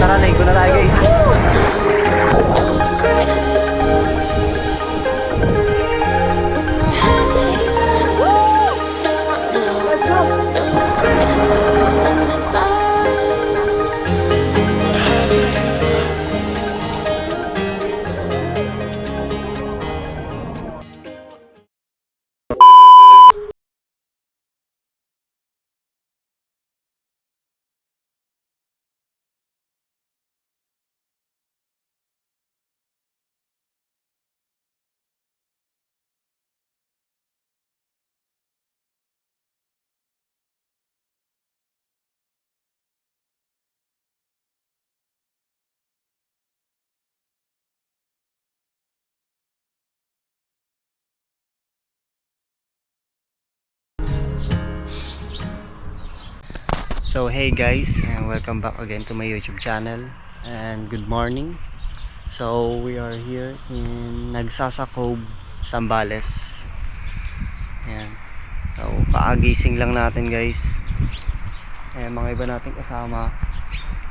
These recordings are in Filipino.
tara, ligo na tayo guys. So hey guys, and welcome back again to my YouTube channel, and good morning. So we are here in Nagsasakog, Zambales. Ayan. So kaagising lang natin guys. Ayan, mga iba nating kasama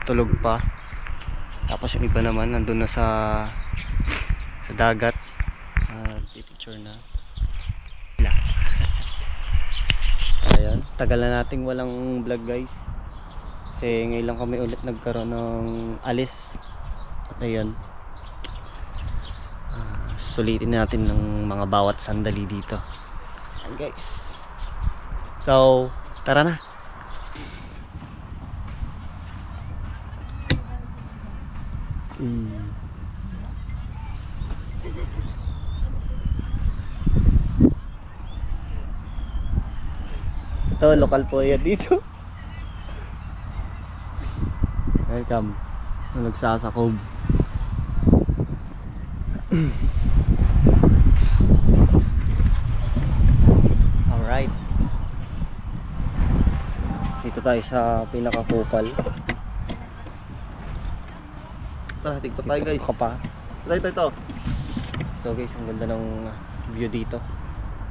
tulog pa. Tapos yung iba naman nandun na sa dagat. Picture na. Ayan, tagal na nating walang vlog guys. Kasi ngayon lang kami ulit nagkaroon ng alis. At ayun, sulitin natin ng mga bawat sandali dito. Ayan guys. So, tara na. Ito, lokal po yan dito. Welcome. Nagsasakog. Alright. Dito tayo sa pinakakupal. Tara, tiktok tayo guys. Kapa. Ito. So guys, ang ganda ng view dito.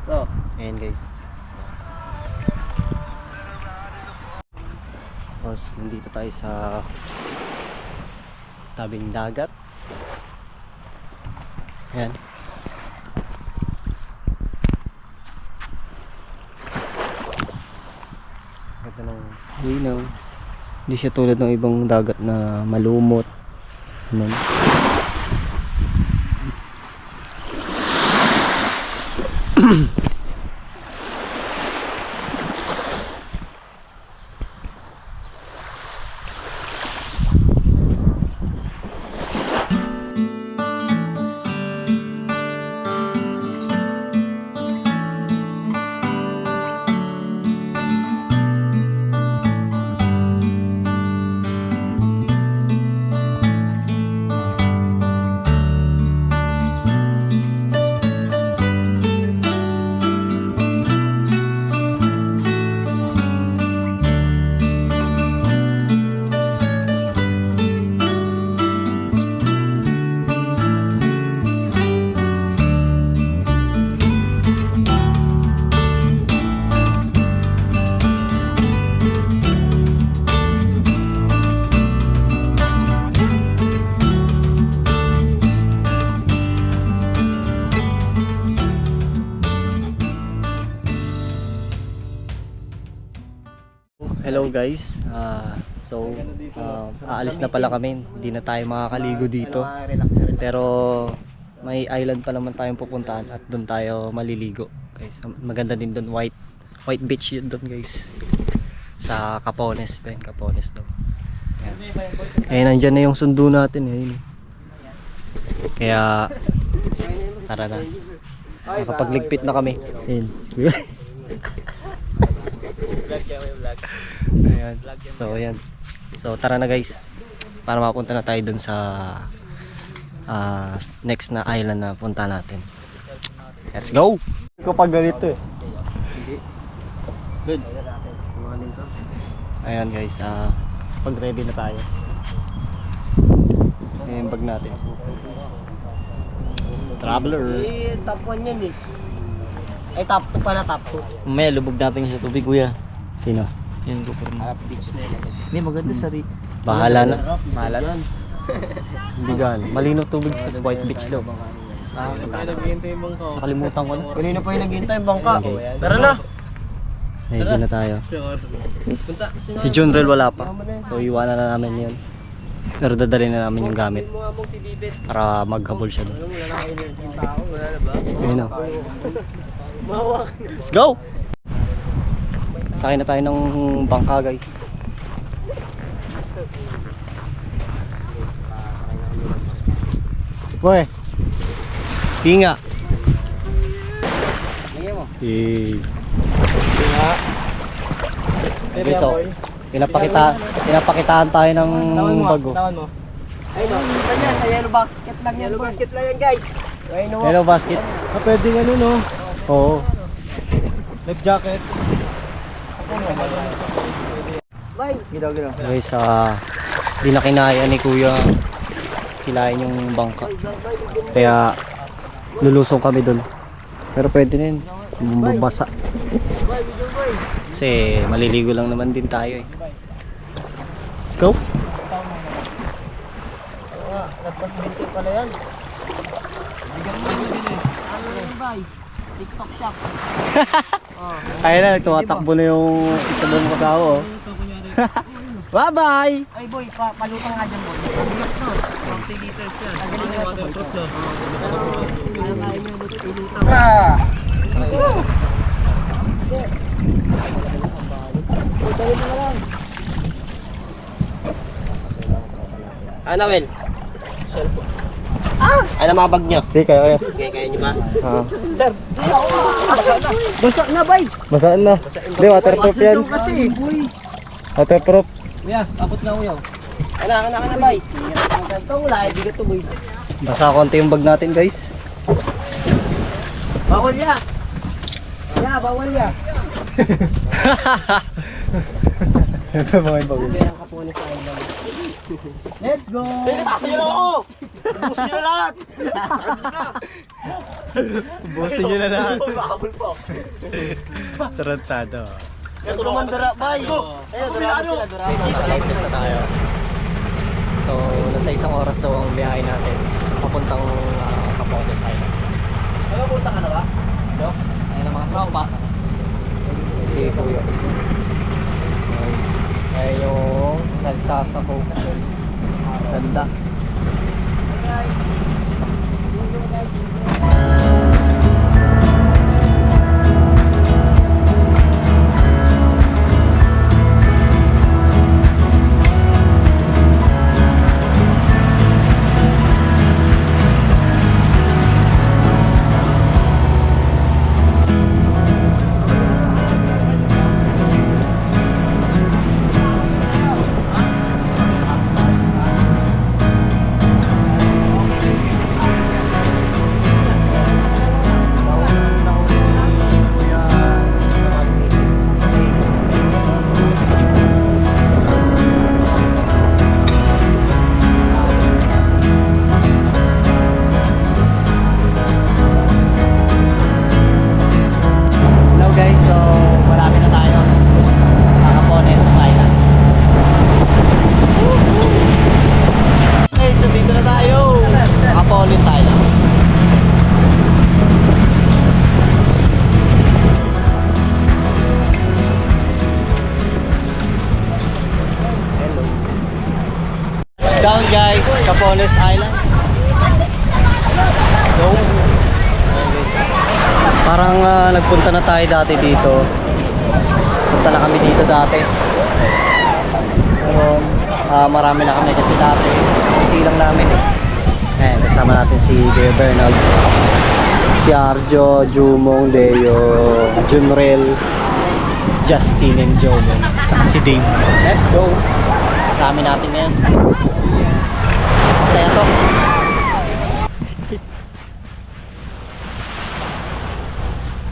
Ito. Ayan guys. Tapos nandito tayo sa tabing dagat. Ayan. Ganda ng linaw. Hindi siya tulad ng ibang dagat na malumot. Ayan. Hello guys, aalis na pala kami, hindi na tayo makakaligo dito, pero may island pa naman tayong pupuntahan at doon tayo maliligo guys. Maganda din doon, white beach yun doon guys, sa Capones, Capones daw. Nandyan na yung sundo natin eh. Kaya tara na, nakapagligpit na kami. Ayan. Ayan. So ayan. So tara na guys, para mapunta na tayo dun sa next na island na punta natin. Let's go! Kapag ganito eh. Good. Ayan guys, pag ready na tayo. Ayan bag natin. Traveler. Top 1 yan eh. Ay, top 2 pala, top 2. May lubog natin sa tubig kuya. Sino? Yan, go for beach na yun. Hindi, maganda sa Bahala na. Mahala na. Hindi gan. Malinaw tubig sa White Beach daw. Naghihintay yung bangka. Kalimutan ko na. Kanina pa yung naghihintay yung bangka. Tara na. Ready na tayo. Punta. Si Junrel wala pa. So iwanan na namin yun. Pero dadalhin na namin yung gamit Mukha mong si Bibet. para maghabol siya doon. Alam mo, wala na energy yung tao. Wala na ba? Ayun na. Mawak. Let's go! Sakay na tayo ng bangka guys. Boy! Hinga! Lagyan mo. Hinga! Okay, so pinapakitaan tayo ng bago. Tawan mo. Ayun o. Ganyan, sa yellow basket lang yan. Yellow basket lang yan guys. Ayun o. Hello basket. Pwede nga nun o. Oo. Life jacket. Bye. Gidaw. Guys, di na kinaya ni Kuya kilain yung bangka. Kaya lulusong kami doon. Pero pwede na yun. Bumabasa. Bye, video boy. Kasi maliligo lang naman din tayo eh. Let's go! Nagpas binti pala yan. Bigyan mo yun din eh. Ano yun bye? TikTok shop. Ayun na, tumatakbo na yung isa mong kasama oh. Bye bye! Ay boy, palutang nga dyan boy. Pabigat no. 40 liters yan. Tagaling nga waterproof no. Kaya kaya nyo ilutang. Ano Wel? Cellphone. Ano mga bag nyo? Sige, kaya. Kaya nyo ba? Sir! Basa na bay! Basaan na. Hindi, waterproof yan. Kasi Waterproof. Kuya, abot na kuya. Kana bay. Ito wala, bigat to boy. Basa konti yung bag natin guys. Bawal ya. Ya, bawal ya. Ito mga bag. Ang kapunin sa island. Let's go! Pinatasan nyo lang ako! Ubusin nyo na lahat! Busin nyo na lahat. Makabul po. Tarantado. Ito naman dara, bay! Ayun, dara sila, dara. Live test na tayo. So, nasa isang oras daw ang biyahe natin. Papuntang Capones Island. Ano, punta ka na ba? No? Ayun ang mga tropa. Si Kuya. Ay yung nagsasako. Ganda. Down guys, Capones Island. Go. Parang nagpunta na tayo dati dito. Punta na kami dito dati. Pero marami na kami kasi dati. Hindi lang namin eh. Ayan, kasama natin si Kuya Bernard, si Arjo, Jumong, Deo, Junrel, Justin and Jomon, saka si Dave. Let's go! Dami natin ngayon. Masaya to.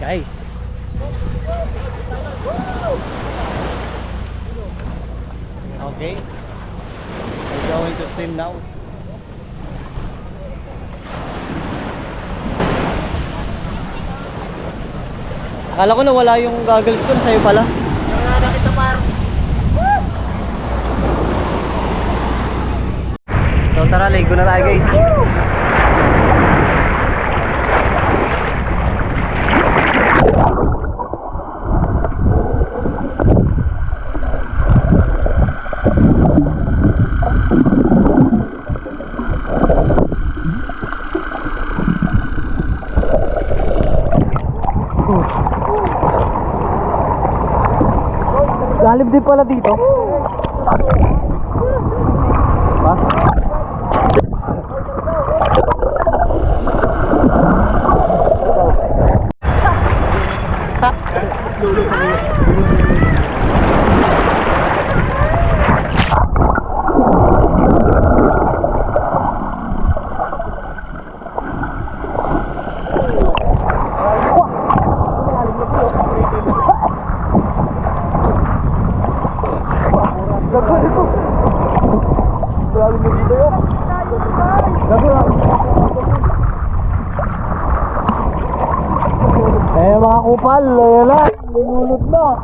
Guys. Okay. We're going to swim now. Akala ko nawala yung goggles ko, sa'yo pala. Nakita par. tara, ligo na tayo guys. Lalim din pala dito. Ha? Mga kupal, ayan na, lumulot na.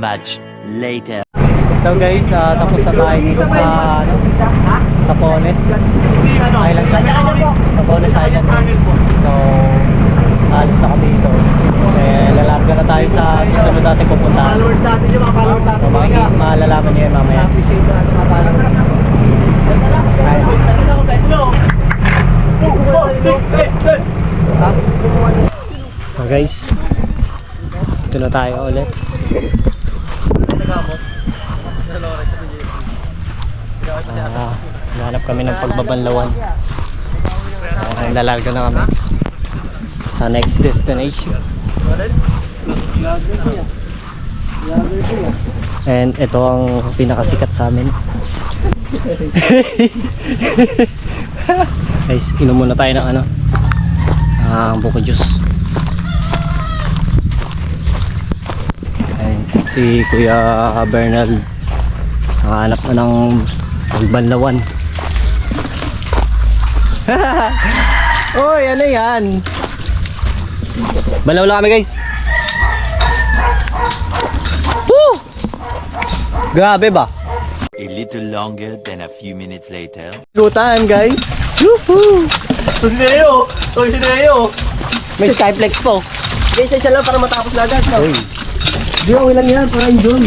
Much later. So guys, tapos na tayo dito sa Tapones Island. Tapones Island. So, alis na kami dito. Lalarga na tayo sa susunod natin pupuntahan. So, malalaman niyo yun mamaya. So guys, ito na tayo ulit. Hanap kami ng pagbabanlawan. Lalarga na kami sa next destination. And ito ang pinakasikat sa amin. Guys, inom muna tayo ng buko juice. Si Kuya Bernal nakahanap na ng pagbanlawan. Oy, ano yan? Banlaw lang kami guys. Woo! Grabe ba? A A little longer than a few minutes later. Gutaan guys. Woohoo! Sineo! Oy, Sineo! May Skyflex po. Guys, isa lang para matapos na agad. No? Uy. Di, okay lang yan. Para yun.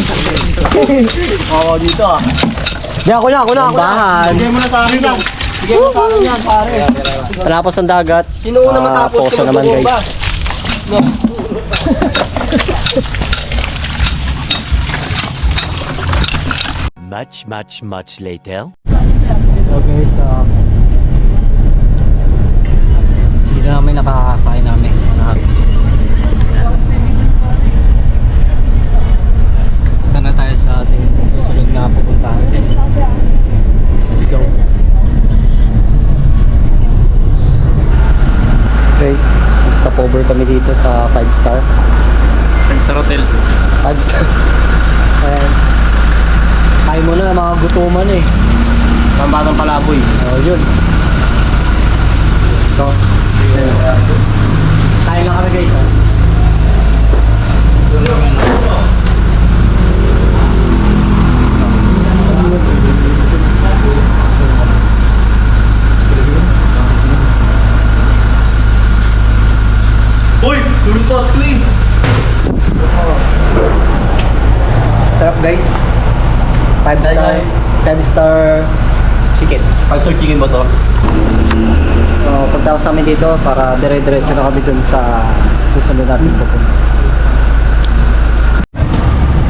Oo, dito ah. Di ako na. Bahan. Bigay mo na sa akin yan. Bigay mo sa akin yan, pare. Palapos ng dagat. Sino una matapos? Poso naman guys. No. Much later. So guys, hindi na namin nakakasakay namin. Punta na tayo sa ating susunod na pupuntahan. Let's go. Guys, stop over kami dito sa 5 star. 5-star hotel. 5 star. Ayan. Tayo muna, mga gutuman eh. Pambatang palaboy. Oh, yun. So, tayo lang kami guys, ah. Uy! Tourist bus clean! Sarap guys. 5 star. 5 star chicken. 5-star chicken ba to? So, pagtapos namin dito para dire-diretso na kami dun sa susunod natin pupunta.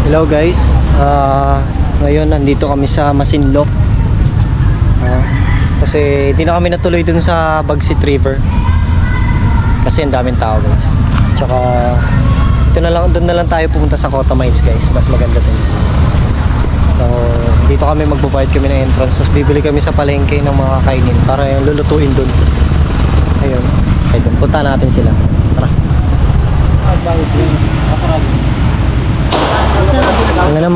Hello guys. Ngayon nandito kami sa Masinloc. Kasi hindi na kami natuloy dun sa Bagsit River. Kasi ang daming tao guys. Tsaka doon na lang tayo pumunta sa Cota Mines guys. Mas maganda dun. So, dito kami magbabayad kami ng entrance. Tapos bibili kami sa palengke ng mga kainin para yung lulutuin dun. Ayun. Ayun. Punta natin sila. Tara. Ang ano,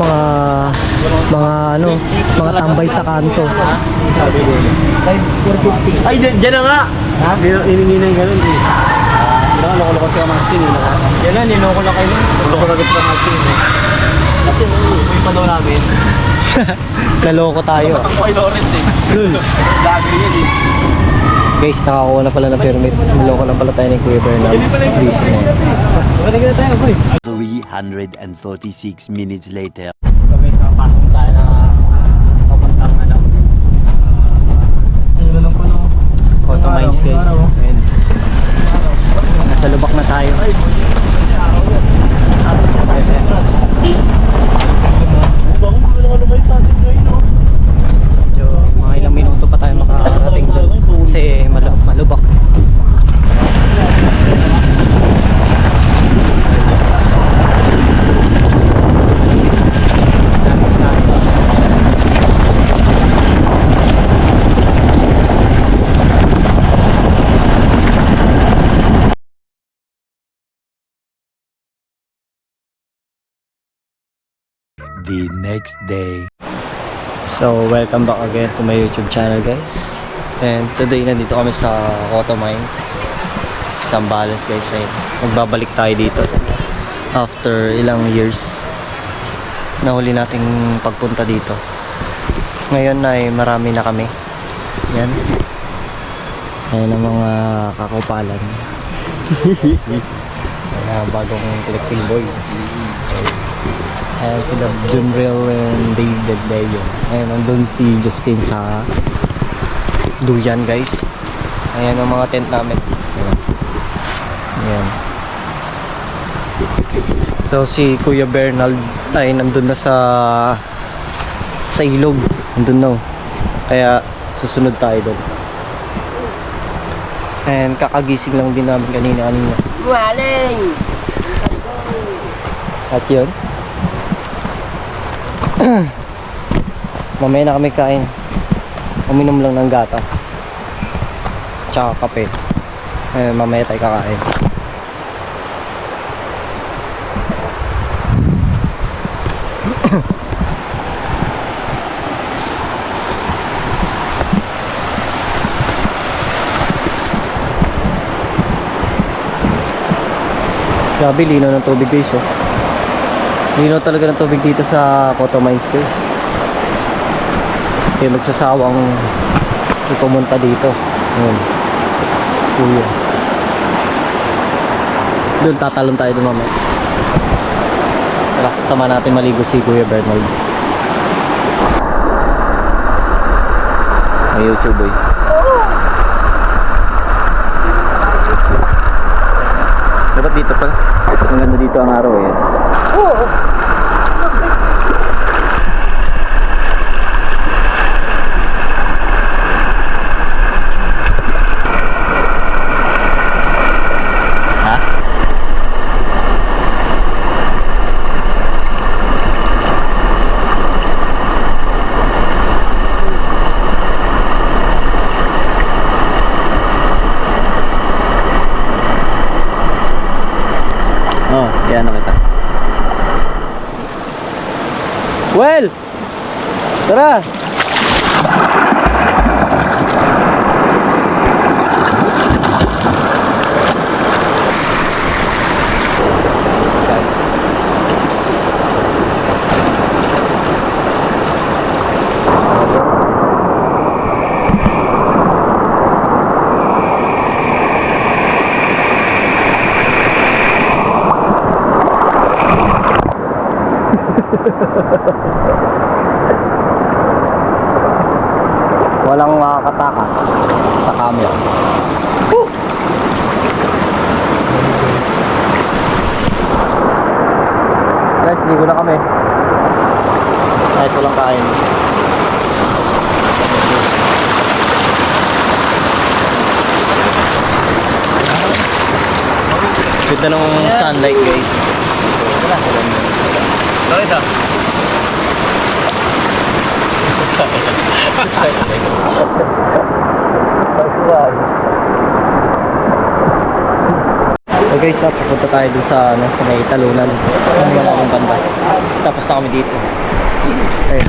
mga tambay sa kanto. Ay, dyan na nga! Ha? Hiningi na yung ganun eh. Loko-loko si Martin eh. Yan na, niloko lang kayo. Loko na gusto ng Martin eh. Kasi may padaw namin. Naloko tayo. Patak ko kay Lawrence eh. Dagger yun eh. Guys, nakakuha na pala ng permit. Naloko lang pala tayo ni Kuya Bernal. Reason na yun. Magaling na tayo, boy. 346 minutes later. So guys, nakapasok tayo na papuntang ano. Ano lang pa no? Cota Mines guys. Ayun. Nasa lubak na tayo. Medyo mga ilang minuto pa tayo makarating doon. Kasi malubak. The next day. So, welcome back again to my YouTube channel guys. And today nandito kami sa Cota Mines, Zambales guys. Ayun. Magbabalik tayo dito after ilang years na huli nating pagpunta dito. Ngayon ay marami na kami. Yan. Ayan ang mga kakupalan. Ayan, bagong flexing boy. Ayan sila Junril and David Leon. Ayan, nandun si Justin sa Duyan guys. Ayan ang mga tent namin. Ayan. Ayan. So si Kuya Bernald ay nandun na sa ilog. Nandun na. Kaya susunod tayo doon. And kakagising lang din namin kanina. Waling! At yun. Mamaya na kami kain. Uminom lang ng gatas tsaka kape. Mamaya tayo kakain. Grabe, lino ng tubig guys oh. Lino talaga ng tubig dito sa Cota Mines guys. Hindi magsasawang pumunta dito. Ayun. Kuya. Doon tatalon tayo doon mamaya. Tara, sama natin maligo si Kuya Bernald. May YouTube boy. Dapat dito pala. Ang ganda dito ang araw eh. Oo. Ha? Oh, yan na kita. Well, tara. Walang makakatakas sa camera. Guys, ligo na kami. Kahit walang kain. Ganda ng sunlight guys. Nice ah. So guys, pupunta tayo dun sa, sa may talunan. Ano yung akong banda. Tapos na kami dito. Ayun.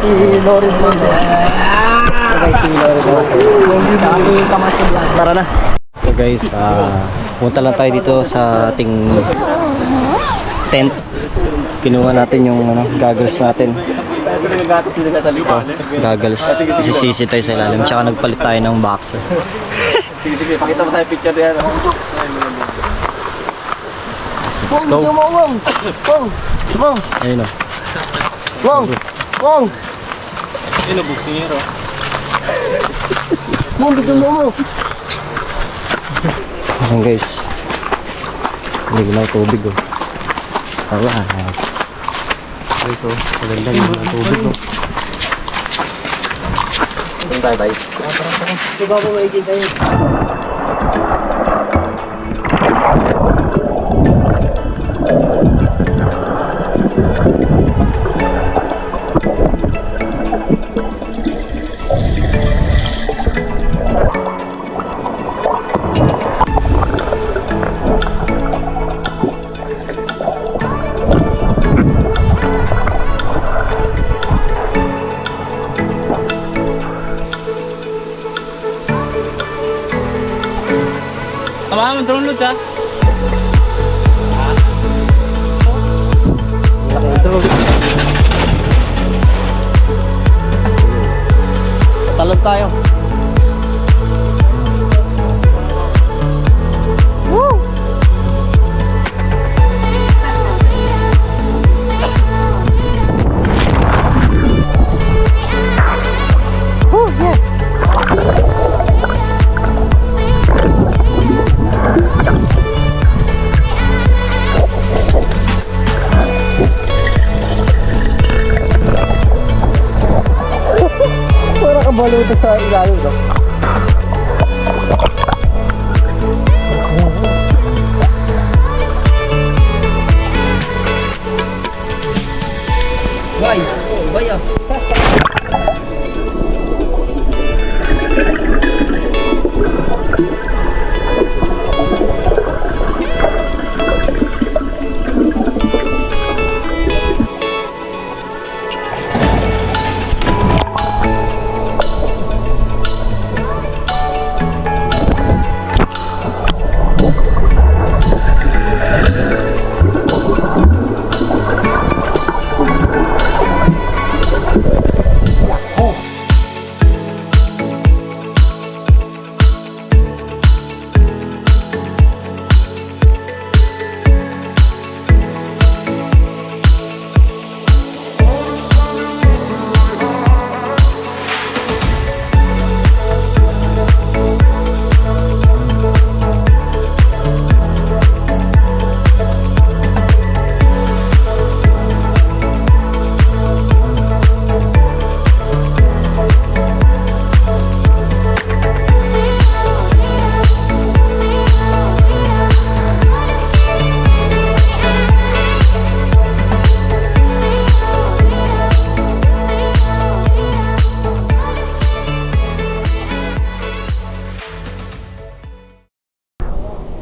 Si Lorin mo. Okay, si Lorin mo. Tara na. So guys, punta lang tayo dito sa ating tent. Kinuha natin yung goggles natin. Goggles. Isisisi tayo sa ilalim. Tsaka nagpalit tayo ng boxer. Sige, pakita mo tayo picture yan. Let's go. Ayun o. Yun ang buksingero. Ayan guys. Hindi na tubig o. Alright. Guys o, maganda yung tubig o. Bye-bye. Diba ko maigin tayo? Tama mo, drone loads ha? Laki ito. Talon tayo. Woo! Woo, yeah. Para kabaluto sa ilalim, no? Bay! Bay ah!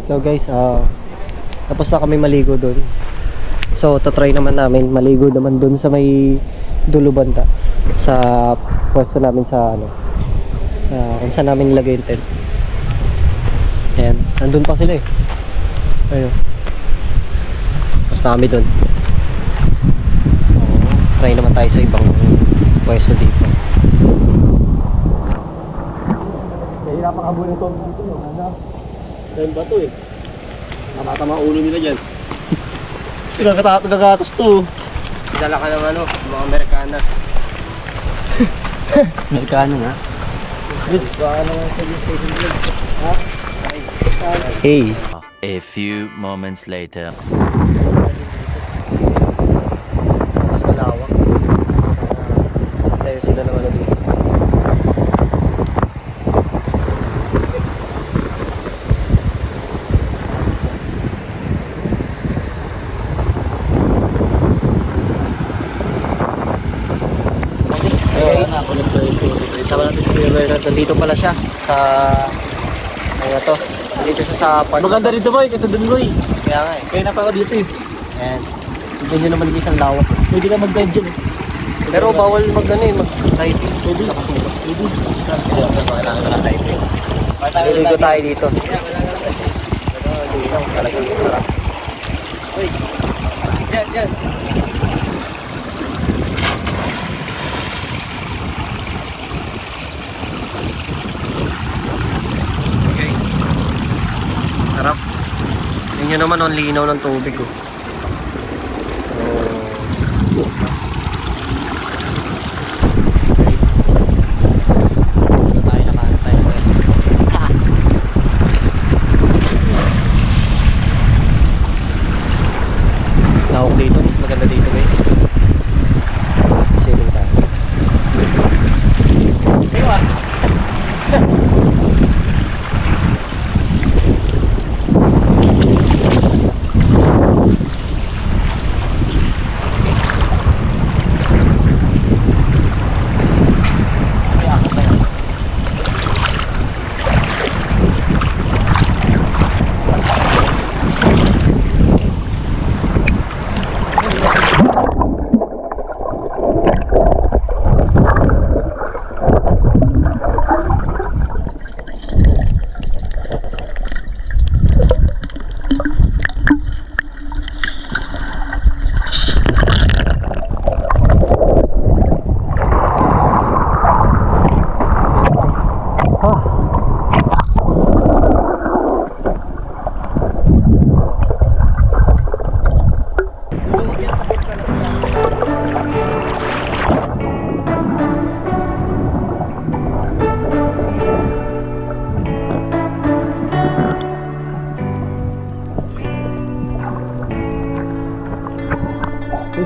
So guys, tapos na kami maligo doon. So tatry naman namin maligo naman doon sa may dulo banda sa pwesto namin sa ano, sa kung saan namin nilagay yung tent. Ayan, nandun pa sila eh. Ayun. Tapos na kami doon. Try naman tayo sa ibang pwesto dito. Nahihirapan ka muna ito dito. Dahil ba ito eh? Namatama ulo nila dyan. Nagagatas to. Dala ka ng ano, mga Amerikana. Amerikano nga. Hey. A few moments later. Mas malawak. Tayo sila ng ano dito. Sama natin si Kuya Bernard. Nandito pala siya sa ano to. Dito siya sa part. Maganda rito boy, kasi dun boy. Kaya nga eh. Kaya napaka dito eh. Ayan. Tignan nyo naman guys ang lawak. Pwede ka mag-dive dyan eh. Pero bawal mag ano eh, mag-diving. Pwede. Nakasulat. Pwede. Kailangan na diving. Maliligo tayo dito. Dito talagang sarap. Dyan. Guys, sarap. Yun nyo naman ang linaw ng tubig oh. Lawak dito, mas maganda dito guys. Sailing tayo.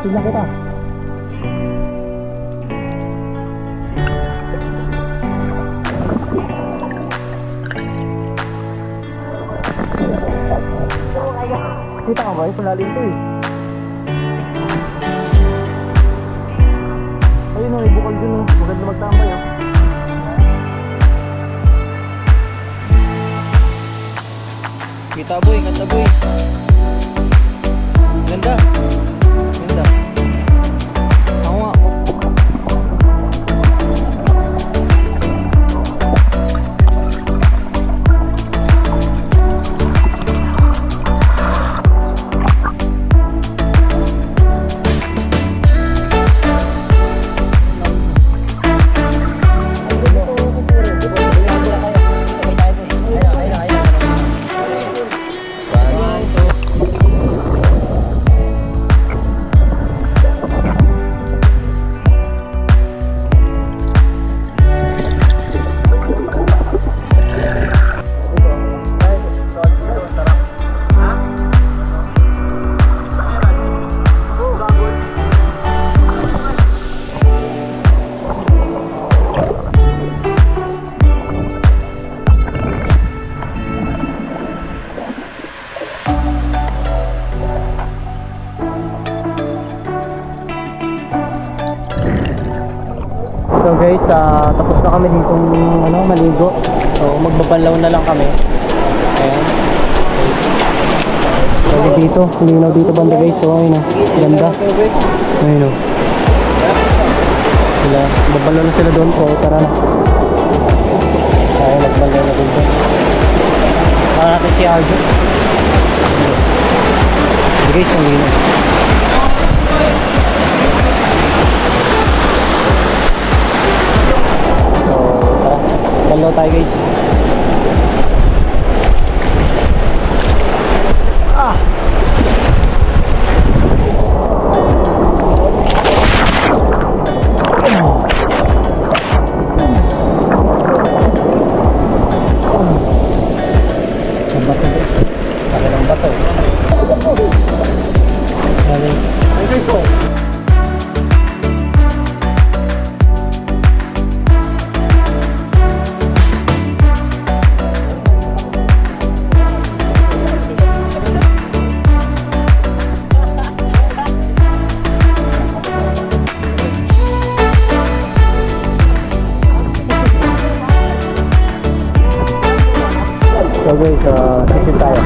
Tingnan kita. Kita ka ba? Palalim to eh. Ayun o, ibukal dun o. Maganda magtambay o. Kita boy, ganda boy. Ganda. Ganda. Ako nga. So guys, tapos na kami ditong maligo. So magbabanlaw na lang kami. Ayan. Okay. dito. Linaw dito banda guys. So ayun oh. Ganda. Ayun oh. Sila, babalo na sila doon. So tara na. Tayo nagbalo na dito. Para natin si Arjo. Guys, ang linaw. So tara. Balo tayo guys. So guys, ticket tayo.